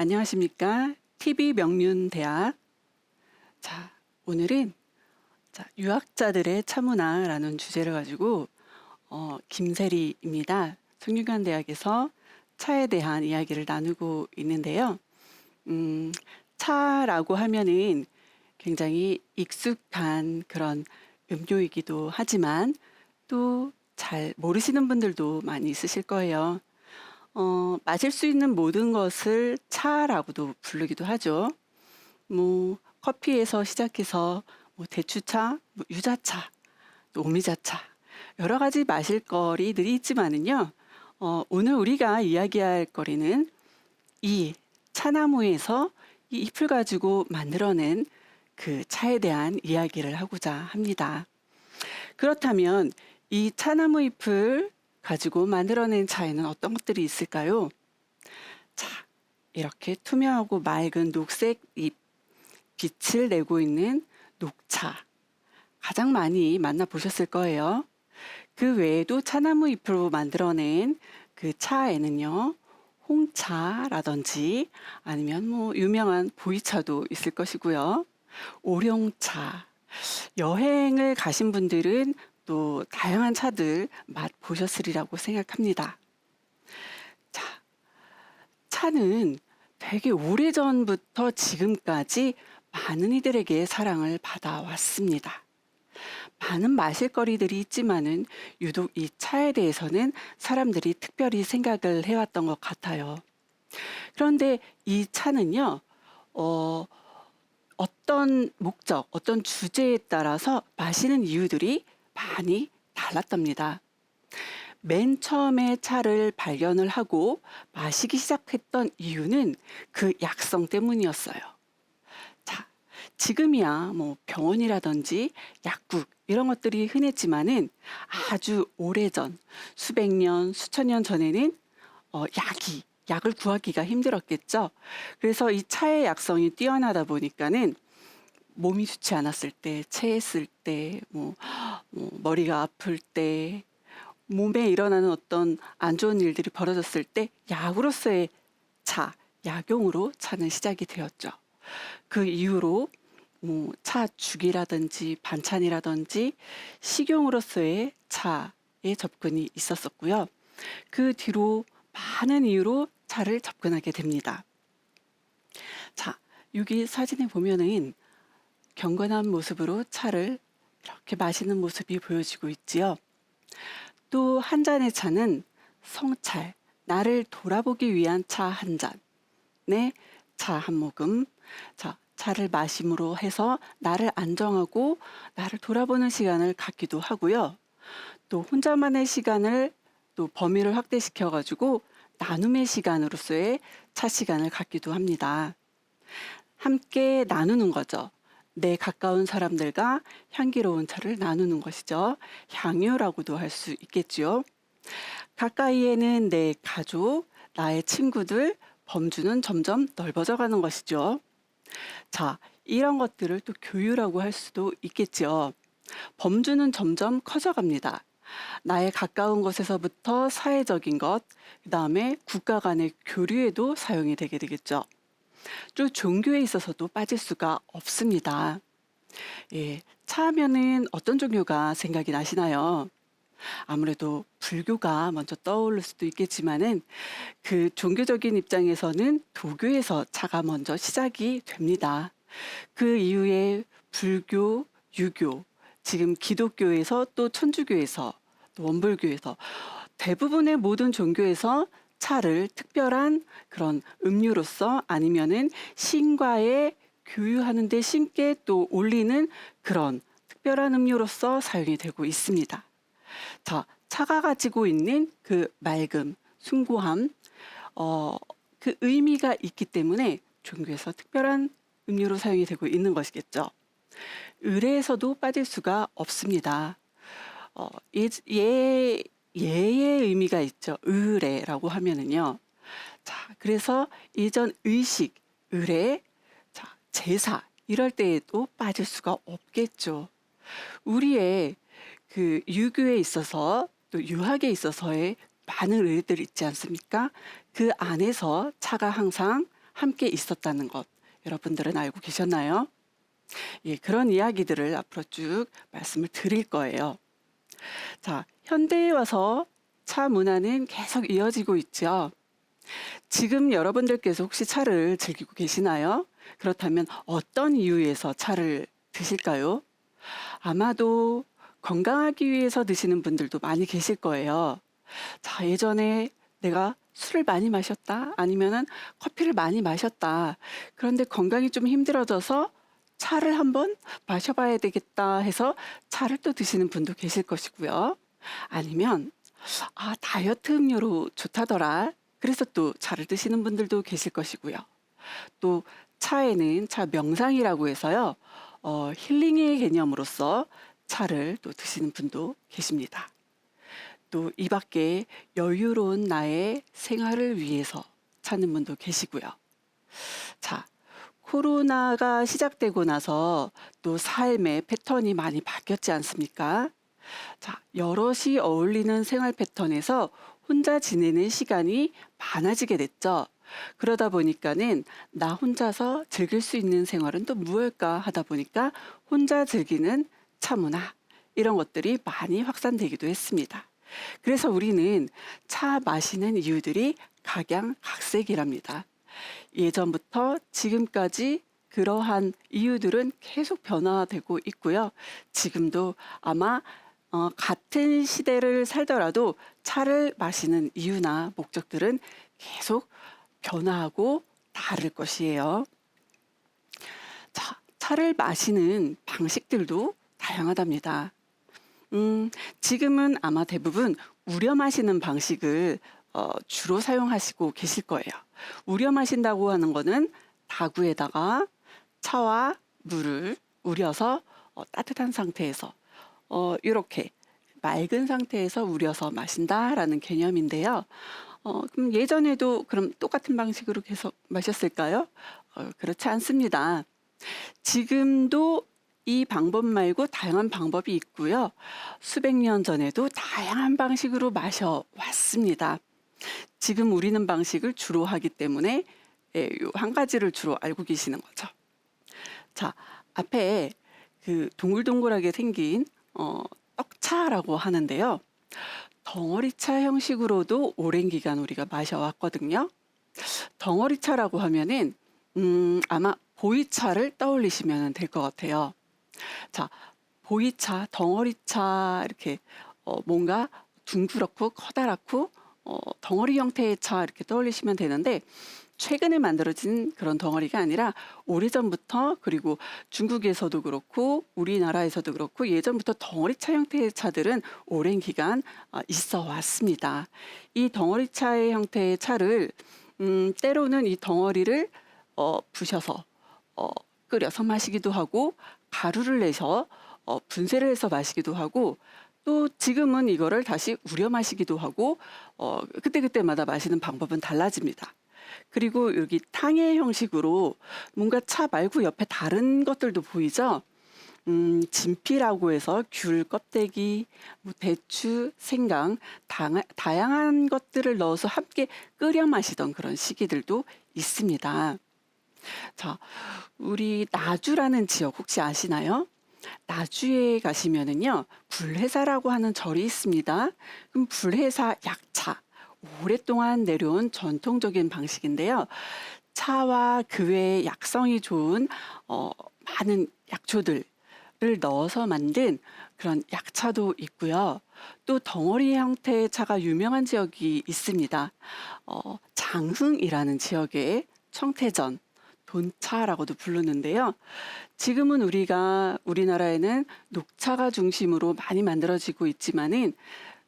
안녕하십니까? TV명륜대학. 자, 오늘은 유학자들의 차문화라는 주제를 가지고 김세리입니다. 성균관대학에서 차에 대한 이야기를 나누고 있는데요. 차라고 하면은 굉장히 익숙한 그런 음료이기도 하지만 또 잘 모르시는 분들도 많이 있으실 거예요. 마실 수 있는 모든 것을 차라고도 부르기도 하죠. 뭐 커피에서 시작해서 뭐 대추차, 뭐 유자차, 또 오미자차 여러 가지 마실 거리들이 있지만은요. 오늘 우리가 이야기할 거리는 이 차나무에서 이 잎을 가지고 만들어낸 그 차에 대한 이야기를 하고자 합니다. 그렇다면 이 차나무 잎을 가지고 만들어낸 차에는 어떤 것들이 있을까요? 자, 이렇게 투명하고 맑은 녹색 잎, 빛을 내고 있는 녹차. 가장 많이 만나보셨을 거예요. 그 외에도 차나무 잎으로 만들어낸 그 차에는요, 홍차라든지 아니면 뭐 유명한 보이차도 있을 것이고요. 오룡차. 여행을 가신 분들은 또 다양한 차들 맛보셨으리라고 생각합니다. 자, 차는 되게 오래전부터 지금까지 많은 이들에게 사랑을 받아왔습니다. 많은 마실거리들이 있지만은 유독 이 차에 대해서는 사람들이 특별히 생각을 해왔던 것 같아요. 그런데 이 차는요, 어떤 목적, 어떤 주제에 따라서 마시는 이유들이 많이 달랐답니다. 맨 처음에 차를 발견을 하고 마시기 시작했던 이유는 그 약성 때문이었어요. 자, 지금이야 뭐 병원이라든지 약국 이런 것들이 흔했지만은 아주 오래전, 수백 년, 수천 년 전에는 약을 구하기가 힘들었겠죠. 그래서 이 차의 약성이 뛰어나다 보니까는 몸이 좋지 않았을 때, 체했을 때, 머리가 아플 때, 몸에 일어나는 어떤 안 좋은 일들이 벌어졌을 때 약으로서의 차, 약용으로 차는 시작이 되었죠. 그 이후로 차 죽이라든지 반찬이라든지 식용으로서의 차에 접근이 있었었고요. 그 뒤로 많은 이유로 차를 접근하게 됩니다. 자, 여기 사진에 보면은 경건한 모습으로 차를 이렇게 마시는 모습이 보여지고 있지요. 또 한 잔의 차는 성찰, 나를 돌아보기 위한 차 한 잔, 네, 차 한 모금. 자, 차를 마심으로 해서 나를 안정하고 나를 돌아보는 시간을 갖기도 하고요. 또 혼자만의 시간을 또 범위를 확대시켜 가지고 나눔의 시간으로서의 차 시간을 갖기도 합니다. 함께 나누는 거죠. 내 가까운 사람들과 향기로운 차를 나누는 것이죠. 향유라고도 할 수 있겠지요. 가까이에는 내 가족, 나의 친구들, 범주는 점점 넓어져 가는 것이죠. 자, 이런 것들을 또 교유라고 할 수도 있겠죠. 범주는 점점 커져갑니다. 나의 가까운 것에서부터 사회적인 것, 그 다음에 국가 간의 교류에도 사용이 되게 되겠죠. 또 종교에 있어서도 빠질 수가 없습니다. 예, 차 하면은 어떤 종교가 생각이 나시나요? 아무래도 불교가 먼저 떠오를 수도 있겠지만은 그 종교적인 입장에서는 도교에서 차가 먼저 시작이 됩니다. 그 이후에 불교, 유교, 지금 기독교에서 또 천주교에서 또 원불교에서 대부분의 모든 종교에서 차를 특별한 그런 음료로서 아니면은 신과의 교유하는데 신께 또 올리는 그런 특별한 음료로서 사용이 되고 있습니다. 자, 차가 가지고 있는 그 맑음, 숭고함, 그 의미가 있기 때문에 종교에서 특별한 음료로 사용이 되고 있는 것이겠죠. 의례에서도 빠질 수가 없습니다. 예의 의미가 있죠. 의례라고 하면은요. 자, 그래서 예전 의식, 의례, 자, 제사 이럴 때에도 빠질 수가 없겠죠. 우리의 그 유교에 있어서 또 유학에 있어서의 많은 의례들이 있지 않습니까? 그 안에서 차가 항상 함께 있었다는 것 여러분들은 알고 계셨나요? 예, 그런 이야기들을 앞으로 쭉 말씀을 드릴 거예요. 자, 현대에 와서 차 문화는 계속 이어지고 있죠. 지금 여러분들께서 혹시 차를 즐기고 계시나요? 그렇다면 어떤 이유에서 차를 드실까요? 아마도 건강하기 위해서 드시는 분들도 많이 계실 거예요. 자, 예전에 내가 술을 많이 마셨다, 아니면은 커피를 많이 마셨다. 그런데 건강이 좀 힘들어져서 차를 한번 마셔봐야 되겠다 해서 차를 또 드시는 분도 계실 것이고요. 아니면 다이어트 음료로 좋다더라. 그래서 또 차를 드시는 분들도 계실 것이고요. 또 차에는 차 명상이라고 해서요. 힐링의 개념으로서 차를 또 드시는 분도 계십니다. 또 이 밖에 여유로운 나의 생활을 위해서 찾는 분도 계시고요. 자, 코로나가 시작되고 나서 또 삶의 패턴이 많이 바뀌었지 않습니까? 자, 여럿이 어울리는 생활 패턴에서 혼자 지내는 시간이 많아지게 됐죠. 그러다 보니까는 나 혼자서 즐길 수 있는 생활은 또 무엇일까 하다 보니까 혼자 즐기는 차 문화, 이런 것들이 많이 확산되기도 했습니다. 그래서 우리는 차 마시는 이유들이 각양각색이랍니다. 예전부터 지금까지 그러한 이유들은 계속 변화되고 있고요. 지금도 아마 같은 시대를 살더라도 차를 마시는 이유나 목적들은 계속 변화하고 다를 것이에요. 자, 차를 마시는 방식들도 다양하답니다. 지금은 아마 대부분 우려 마시는 방식을 주로 사용하시고 계실 거예요. 우려 마신다고 하는 거는 다구에다가 차와 물을 우려서 따뜻한 상태에서 이렇게 맑은 상태에서 우려서 마신다라는 개념인데요. 그럼 예전에도 그럼 똑같은 방식으로 계속 마셨을까요? 그렇지 않습니다. 지금도 이 방법 말고 다양한 방법이 있고요. 수백 년 전에도 다양한 방식으로 마셔왔습니다. 지금 우리는 방식을 주로 하기 때문에 한 가지를 주로 알고 계시는 거죠. 자, 앞에 그 동글동글하게 생긴 떡차라고 하는데요. 덩어리차 형식으로도 오랜 기간 우리가 마셔왔거든요. 덩어리차라고 하면은 아마 보이차를 떠올리시면 될 것 같아요. 자, 보이차, 덩어리차 이렇게 뭔가 둥그렇고 커다랗고 덩어리 형태의 차 이렇게 떠올리시면 되는데, 최근에 만들어진 그런 덩어리가 아니라 오래전부터, 그리고 중국에서도 그렇고 우리나라에서도 그렇고 예전부터 덩어리차 형태의 차들은 오랜 기간 있어 왔습니다. 이 덩어리차의 형태의 차를 때로는 이 덩어리를 부셔서 끓여서 마시기도 하고, 가루를 내서 분쇄를 해서 마시기도 하고, 또 지금은 이거를 다시 우려 마시기도 하고, 그때그때마다 마시는 방법은 달라집니다. 그리고 여기 탕의 형식으로 뭔가 차 말고 옆에 다른 것들도 보이죠? 진피라고 해서 귤 껍데기, 뭐 대추, 생강, 다양한 것들을 넣어서 함께 끓여 마시던 그런 시기들도 있습니다. 자, 우리 나주라는 지역 혹시 아시나요? 나주에 가시면은요, 불회사라고 하는 절이 있습니다. 그럼 불회사 약차, 오랫동안 내려온 전통적인 방식인데요. 차와 그 외에 약성이 좋은 많은 약초들을 넣어서 만든 그런 약차도 있고요. 또 덩어리 형태의 차가 유명한 지역이 있습니다. 장흥이라는 지역의 청태전, 돈차라고도 부르는데요. 지금은 우리나라에는 녹차가 중심으로 많이 만들어지고 있지만은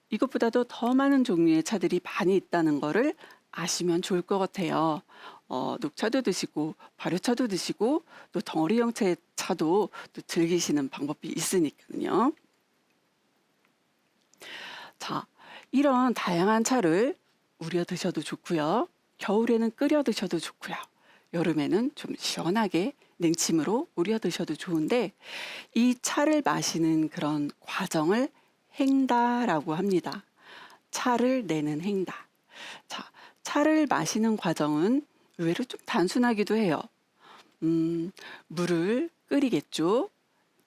이것보다도 더 많은 종류의 차들이 많이 있다는 거를 아시면 좋을 것 같아요. 녹차도 드시고 발효차도 드시고 또 덩어리 형태의 차도 또 즐기시는 방법이 있으니까요. 자, 이런 다양한 차를 우려 드셔도 좋고요. 겨울에는 끓여 드셔도 좋고요. 여름에는 좀 시원하게 냉침으로 우려 드셔도 좋은데, 이 차를 마시는 그런 과정을 행다라고 합니다. 차를 내는 행다. 자, 차를 마시는 과정은 의외로 좀 단순하기도 해요. 물을 끓이겠죠.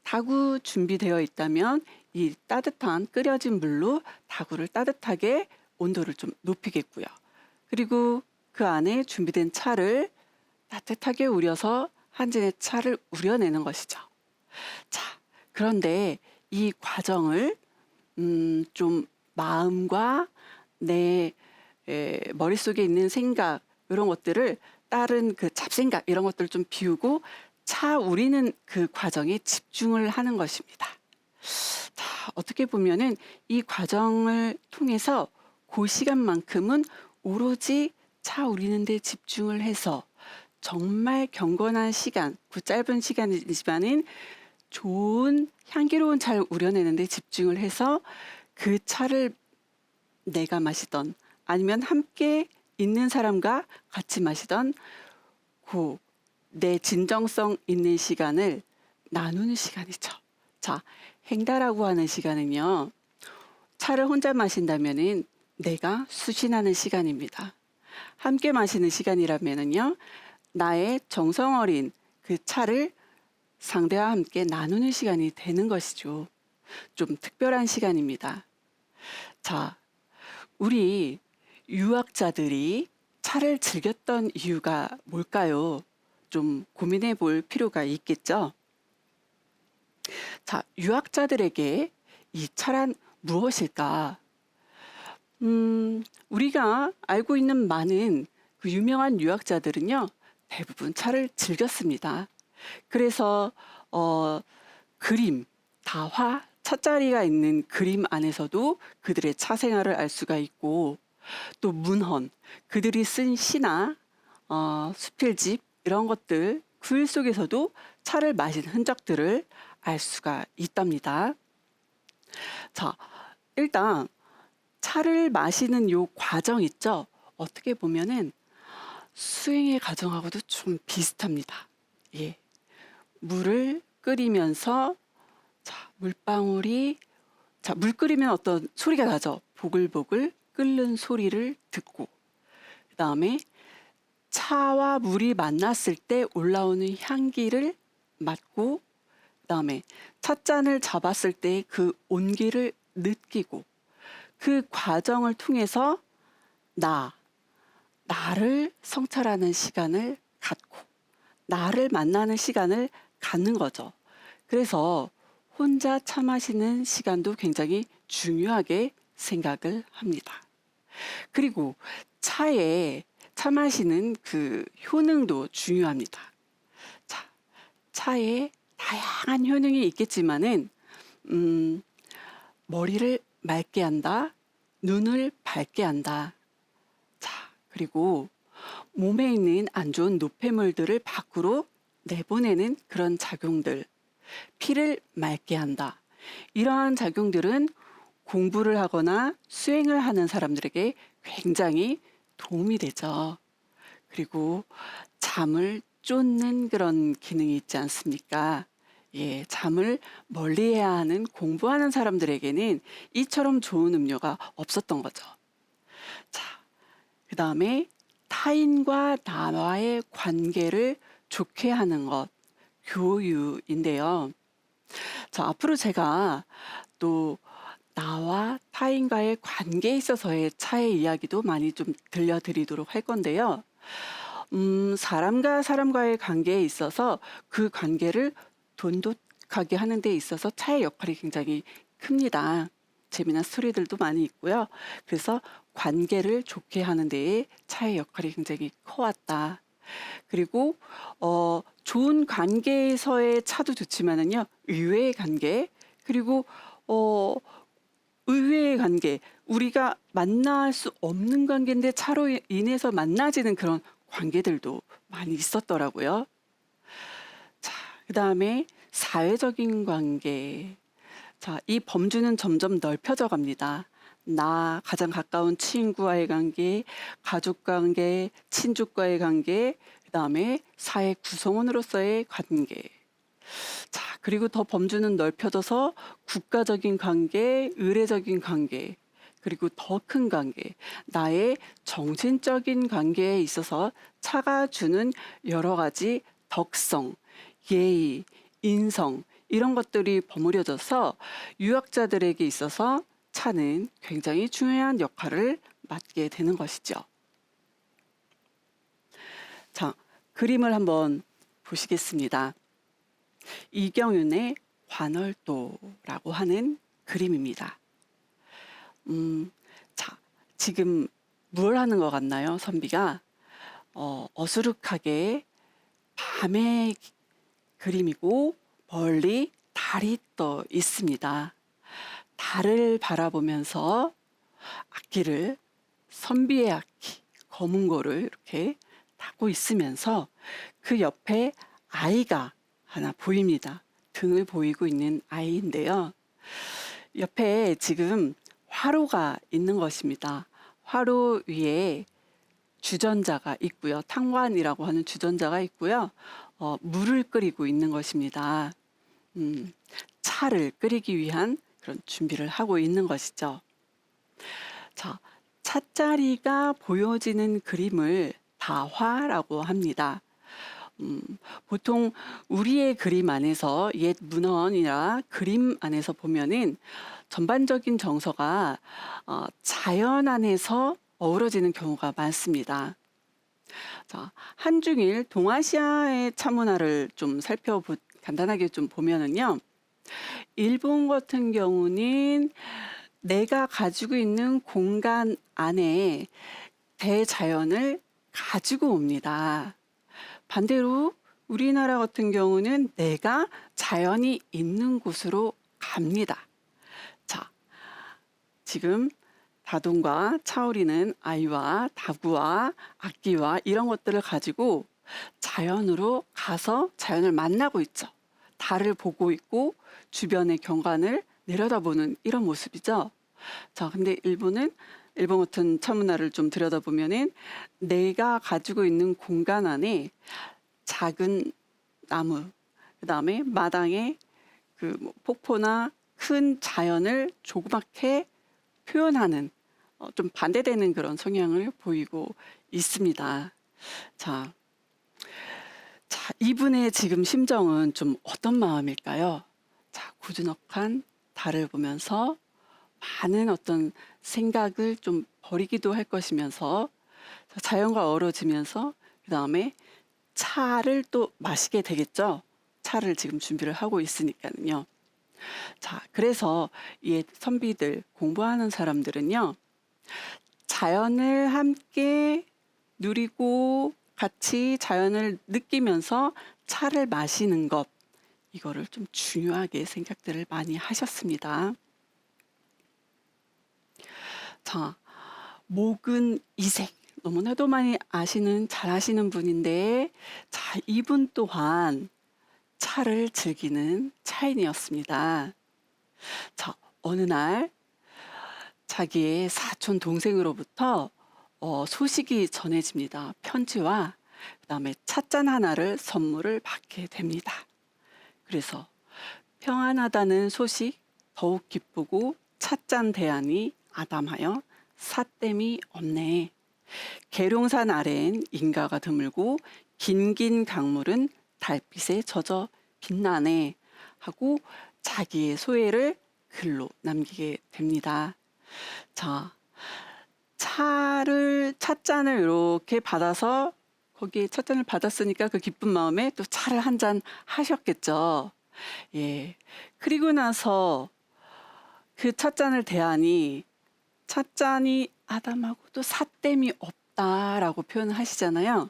다구 준비되어 있다면 이 따뜻한 끓여진 물로 다구를 따뜻하게 온도를 좀 높이겠고요. 그리고 그 안에 준비된 차를 따뜻하게 우려서 한 진의 차를 우려내는 것이죠. 자, 그런데 이 과정을 좀 마음과 내 머릿속에 있는 생각 이런 것들을 다른 그 잡생각 이런 것들을 좀 비우고 차 우리는 그 과정에 집중을 하는 것입니다. 자, 어떻게 보면은 이 과정을 통해서 그 시간만큼은 오로지 차 우리는 데 집중을 해서 정말 경건한 시간, 그 짧은 시간이지만은 좋은 향기로운 차를 우려내는 데 집중을 해서 그 차를 내가 마시던 아니면 함께 있는 사람과 같이 마시던 그 내 진정성 있는 시간을 나누는 시간이죠. 자, 행다라고 하는 시간은요. 차를 혼자 마신다면은 내가 수신하는 시간입니다. 함께 마시는 시간이라면은요. 나의 정성 어린 그 차를 상대와 함께 나누는 시간이 되는 것이죠. 좀 특별한 시간입니다. 자, 우리 유학자들이 차를 즐겼던 이유가 뭘까요? 좀 고민해 볼 필요가 있겠죠? 자, 유학자들에게 이 차란 무엇일까? 우리가 알고 있는 많은 그 유명한 유학자들은요, 대부분 차를 즐겼습니다. 그래서 그림, 다화, 찻자리가 있는 그림 안에서도 그들의 차 생활을 알 수가 있고 또 문헌, 그들이 쓴 시나 수필집 이런 것들 글 속에서도 차를 마신 흔적들을 알 수가 있답니다. 자, 일단 차를 마시는 요 과정 있죠? 어떻게 보면은 수행의 과정하고도 좀 비슷합니다. 예. 물을 끓이면서 물 끓이면 어떤 소리가 나죠. 보글보글 끓는 소리를 듣고 그다음에 차와 물이 만났을 때 올라오는 향기를 맡고 그다음에 찻잔을 잡았을 때 그 온기를 느끼고 그 과정을 통해서 나를 성찰하는 시간을 갖고 나를 만나는 시간을 갖는 거죠. 그래서 혼자 차 마시는 시간도 굉장히 중요하게 생각을 합니다. 그리고 차 마시는 그 효능도 중요합니다. 자, 차에 다양한 효능이 있겠지만은 머리를 맑게 한다, 눈을 밝게 한다. 자, 그리고 몸에 있는 안 좋은 노폐물들을 밖으로 내보내는 그런 작용들, 피를 맑게 한다. 이러한 작용들은 공부를 하거나 수행을 하는 사람들에게 굉장히 도움이 되죠. 그리고 잠을 쫓는 그런 기능이 있지 않습니까? 예, 잠을 멀리해야 하는 공부하는 사람들에게는 이처럼 좋은 음료가 없었던 거죠. 자, 그 다음에 타인과 나와의 관계를 좋게 하는 것, 교유인데요. 자, 앞으로 제가 또 나와 타인과의 관계에 있어서의 차의 이야기도 많이 좀 들려드리도록 할 건데요. 사람과 사람과의 관계에 있어서 그 관계를 돈독하게 하는 데 있어서 차의 역할이 굉장히 큽니다. 재미난 스토리들도 많이 있고요. 그래서 관계를 좋게 하는 데에 차의 역할이 굉장히 커왔다. 그리고 좋은 관계에서의 차도 좋지만은요. 의외의 관계 그리고 의외의 관계 우리가 만날 수 없는 관계인데 차로 인해서 만나지는 그런 관계들도 많이 있었더라고요. 자, 그다음에 사회적인 관계. 자, 이 범주는 점점 넓혀져 갑니다. 가장 가까운 친구와의 관계, 가족 관계, 친족과의 관계, 그다음에 사회 구성원으로서의 관계. 자, 그리고 더 범주는 넓혀져서 국가적인 관계, 의례적인 관계, 그리고 더 큰 관계, 나의 정신적인 관계에 있어서 차가 주는 여러 가지 덕성, 예의, 인성, 이런 것들이 버무려져서 유학자들에게 있어서 차는 굉장히 중요한 역할을 맡게 되는 것이죠. 자, 그림을 한번 보시겠습니다. 이경윤의 관월도라고 하는 그림입니다. 자, 지금 뭘 하는 것 같나요? 선비가 어수룩하게 밤의 그림이고 멀리 달이 떠 있습니다. 달을 바라보면서 악기를, 선비의 악기, 검은 거를 이렇게 타고 있으면서 그 옆에 아이가 하나 보입니다. 등을 보이고 있는 아이인데요. 옆에 지금 화로가 있는 것입니다. 화로 위에 주전자가 있고요. 탕관이라고 하는 주전자가 있고요. 물을 끓이고 있는 것입니다. 차를 끓이기 위한 그런 준비를 하고 있는 것이죠. 자, 찻자리가 보여지는 그림을 다화라고 합니다. 보통 우리의 그림 안에서 옛 문헌이나 그림 안에서 보면은 전반적인 정서가 자연 안에서 어우러지는 경우가 많습니다. 자, 한중일 동아시아의 차문화를 좀 간단하게 좀 보면은요. 일본 같은 경우는 내가 가지고 있는 공간 안에 대자연을 가지고 옵니다. 반대로 우리나라 같은 경우는 내가 자연이 있는 곳으로 갑니다. 자, 지금 다돈과 차오리는 아이와 다구와 악기와 이런 것들을 가지고 자연으로 가서 자연을 만나고 있죠. 달을 보고 있고 주변의 경관을 내려다보는 이런 모습이죠. 자, 근데 일본 같은 차문화를 좀 들여다보면은 내가 가지고 있는 공간 안에 작은 나무, 그 다음에 마당에 폭포나 큰 자연을 조그맣게 표현하는 좀 반대되는 그런 성향을 보이고 있습니다. 자, 이분의 지금 심정은 좀 어떤 마음일까요? 자, 고즈넉한 달을 보면서 많은 어떤 생각을 좀 버리기도 할 것이면서 자연과 어우러지면서 그 다음에 차를 또 마시게 되겠죠. 차를 지금 준비를 하고 있으니까는요. 자, 그래서 이 선비들 공부하는 사람들은요. 자연을 함께 누리고 같이 자연을 느끼면서 차를 마시는 것, 이거를 좀 중요하게 생각들을 많이 하셨습니다. 자, 목은 이색. 너무나도 많이 잘 아시는 분인데, 자, 이분 또한 차를 즐기는 차인이었습니다. 자, 어느 날 자기의 사촌 동생으로부터 소식이 전해집니다. 편지와 그다음에 찻잔 하나를 선물을 받게 됩니다. 그래서 평안하다는 소식 더욱 기쁘고 찻잔 대안이 아담하여 사땜이 없네. 계룡산 아래엔 인가가 드물고 긴긴 강물은 달빛에 젖어 빛나네 하고 자기의 소회를 글로 남기게 됩니다. 자, 찻잔을 이렇게 받아서 거기에 찻잔을 받았으니까 그 기쁜 마음에 또 차를 한 잔 하셨겠죠. 예. 그리고 나서 그 찻잔을 대하니 찻잔이 아담하고도 사땜이 없다라고 표현을 하시잖아요.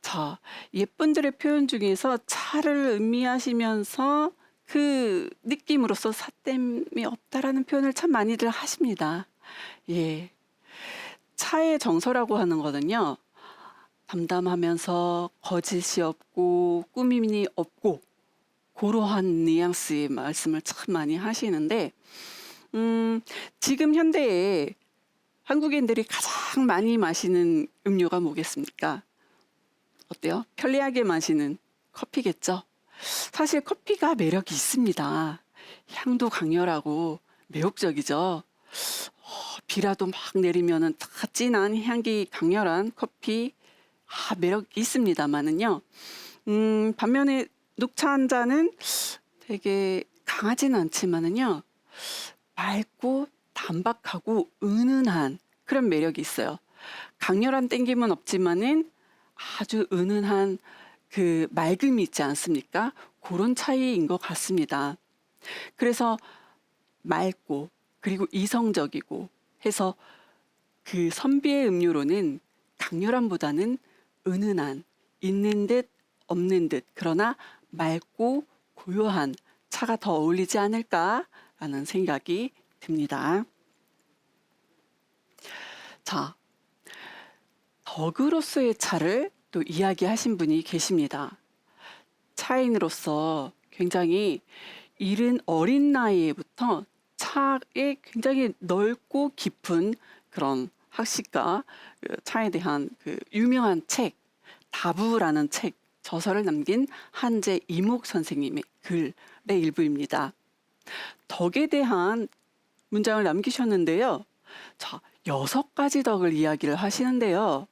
자, 예쁜들의 표현 중에서 차를 음미하시면서 그 느낌으로써 사땜이 없다라는 표현을 참 많이들 하십니다. 예. 차의 정서라고 하는 거는요. 담담하면서 거짓이 없고 꾸밈이 없고 그러한 뉘앙스의 말씀을 참 많이 하시는데 지금 현대에 한국인들이 가장 많이 마시는 음료가 뭐겠습니까? 어때요? 편리하게 마시는 커피겠죠? 사실 커피가 매력이 있습니다. 향도 강렬하고 매혹적이죠. 비라도 막 내리면은 다 진한 향기 강렬한 커피 매력 있습니다만은요. 반면에 녹차 한 잔은 되게 강하진 않지만은요. 맑고 단박하고 은은한 그런 매력이 있어요. 강렬한 땡김은 없지만은 아주 은은한 그 맑음이 있지 않습니까? 그런 차이인 것 같습니다. 그래서 맑고 그리고 이성적이고 해서 그 선비의 음료로는 강렬함보다는 은은한, 있는 듯 없는 듯 그러나 맑고 고요한 차가 더 어울리지 않을까라는 생각이 듭니다. 자, 덕으로서의 차를 또 이야기하신 분이 계십니다. 차인으로서 굉장히 이른 어린 나이에부터 차에 굉장히 넓고 깊은 그런 학식과 그 차에 대한 그 유명한 책, 다부라는 책, 저서를 남긴 한재 이목 선생님의 글의 일부입니다. 덕에 대한 문장을 남기셨는데요. 자, 6가지 덕을 이야기를 하시는데요.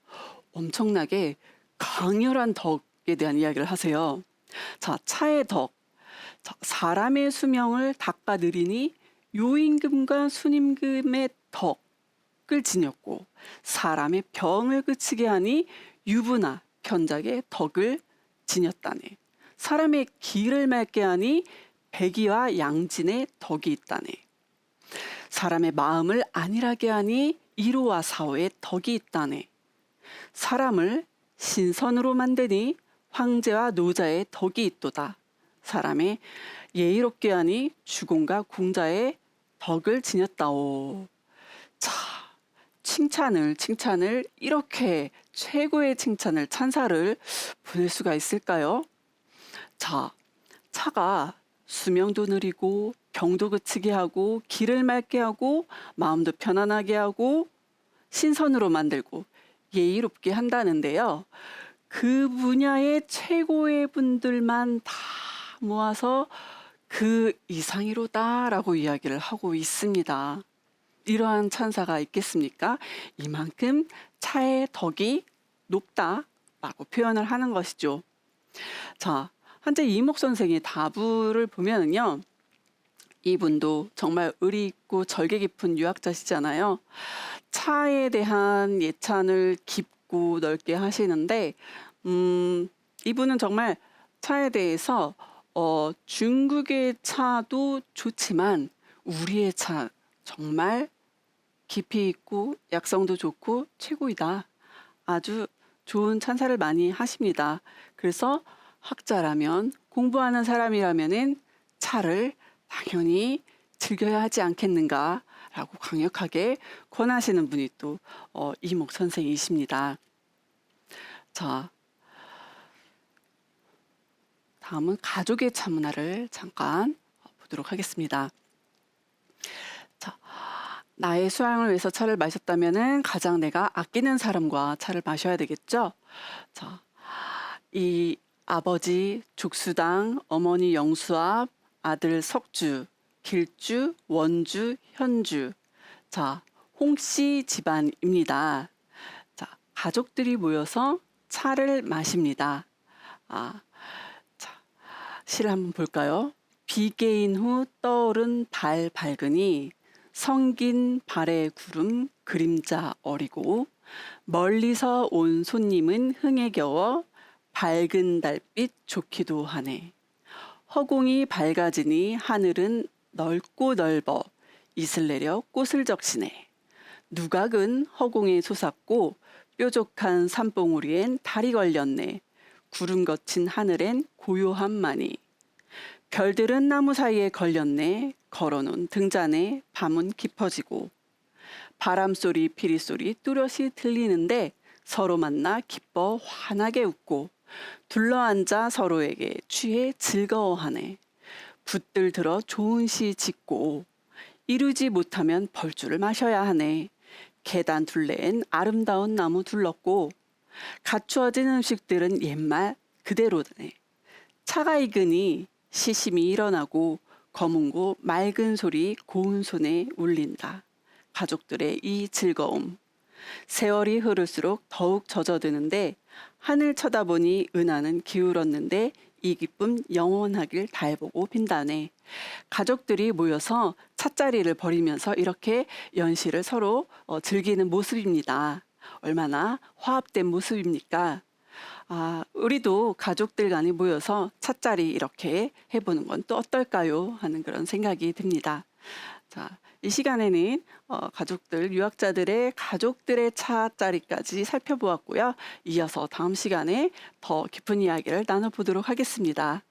엄청나게 강렬한 덕에 대한 이야기를 하세요. 자, 차의 덕. 자, 사람의 수명을 닦아 느리니 요임금과 순임금의 덕을 지녔고 사람의 병을 그치게 하니 유부나 견작의 덕을 지녔다네. 사람의 기를 맑게 하니 백이와 양진의 덕이 있다네. 사람의 마음을 안일하게 하니 이로와 사오의 덕이 있다네. 사람을 신선으로 만드니 황제와 노자의 덕이 있도다. 사람의 예의롭게 하니 주공과 궁자의 덕을 지녔다오. 자, 칭찬을 이렇게 최고의 칭찬을 찬사를 보낼 수가 있을까요? 자, 차가 수명도 느리고 병도 그치게 하고 기를 맑게 하고 마음도 편안하게 하고 신선으로 만들고 예의롭게 한다는데요. 그 분야의 최고의 분들만 다 모아서 그 이상이로다라고 이야기를 하고 있습니다. 이러한 찬사가 있겠습니까? 이만큼 차의 덕이 높다라고 표현을 하는 것이죠. 자, 한재 이목 선생의 다부를 보면은요. 이분도 정말 의리 있고 절개 깊은 유학자시잖아요. 차에 대한 예찬을 깊고 넓게 하시는데 이분은 정말 차에 대해서 중국의 차도 좋지만 우리의 차 정말 깊이 있고 약성도 좋고 최고이다. 아주 좋은 찬사를 많이 하십니다. 그래서 학자라면 공부하는 사람이라면은 차를 당연히 즐겨야 하지 않겠는가라고 강력하게 권하시는 분이 또 이목 선생이십니다. 자, 다음은 가족의 차 문화를 잠깐 보도록 하겠습니다. 자, 나의 수양을 위해서 차를 마셨다면은 가장 내가 아끼는 사람과 차를 마셔야 되겠죠. 자, 이 아버지 죽수당, 어머니 영수압, 아들 석주, 길주, 원주, 현주. 자, 홍씨 집안입니다. 자, 가족들이 모여서 차를 마십니다. 자, 시를 한번 볼까요? 비개인 후 떠오른 달 밝으니 성긴 발의 구름 그림자 어리고 멀리서 온 손님은 흥에 겨워 밝은 달빛 좋기도 하네. 허공이 밝아지니 하늘은 넓고 넓어 이슬 내려 꽃을 적시네. 누각은 허공에 솟았고 뾰족한 산봉우리엔 달이 걸렸네. 구름 거친 하늘엔 고요함만이. 별들은 나무 사이에 걸렸네. 걸어놓은 등잔에 밤은 깊어지고. 바람소리 피리소리 뚜렷이 들리는데 서로 만나 기뻐 환하게 웃고 둘러앉아 서로에게 취해 즐거워하네. 붓들 들어 좋은 시 짓고 이루지 못하면 벌주를 마셔야 하네. 계단 둘레엔 아름다운 나무 둘렀고 갖추어진 음식들은 옛말 그대로네. 차가 익으니 시심이 일어나고 검은고 맑은 소리 고운 손에 울린다. 가족들의 이 즐거움. 세월이 흐를수록 더욱 젖어드는데 하늘 쳐다보니 은하는 기울었는데 이 기쁨 영원하길 다해보고 빈다네. 가족들이 모여서 찻자리를 벌이면서 이렇게 연시를 서로 즐기는 모습입니다. 얼마나 화합된 모습입니까? 우리도 가족들 간에 모여서 찻자리 이렇게 해보는 건 또 어떨까요? 하는 그런 생각이 듭니다. 자, 이 시간에는 가족들, 유학자들의 가족들의 찻자리까지 살펴보았고요. 이어서 다음 시간에 더 깊은 이야기를 나눠보도록 하겠습니다.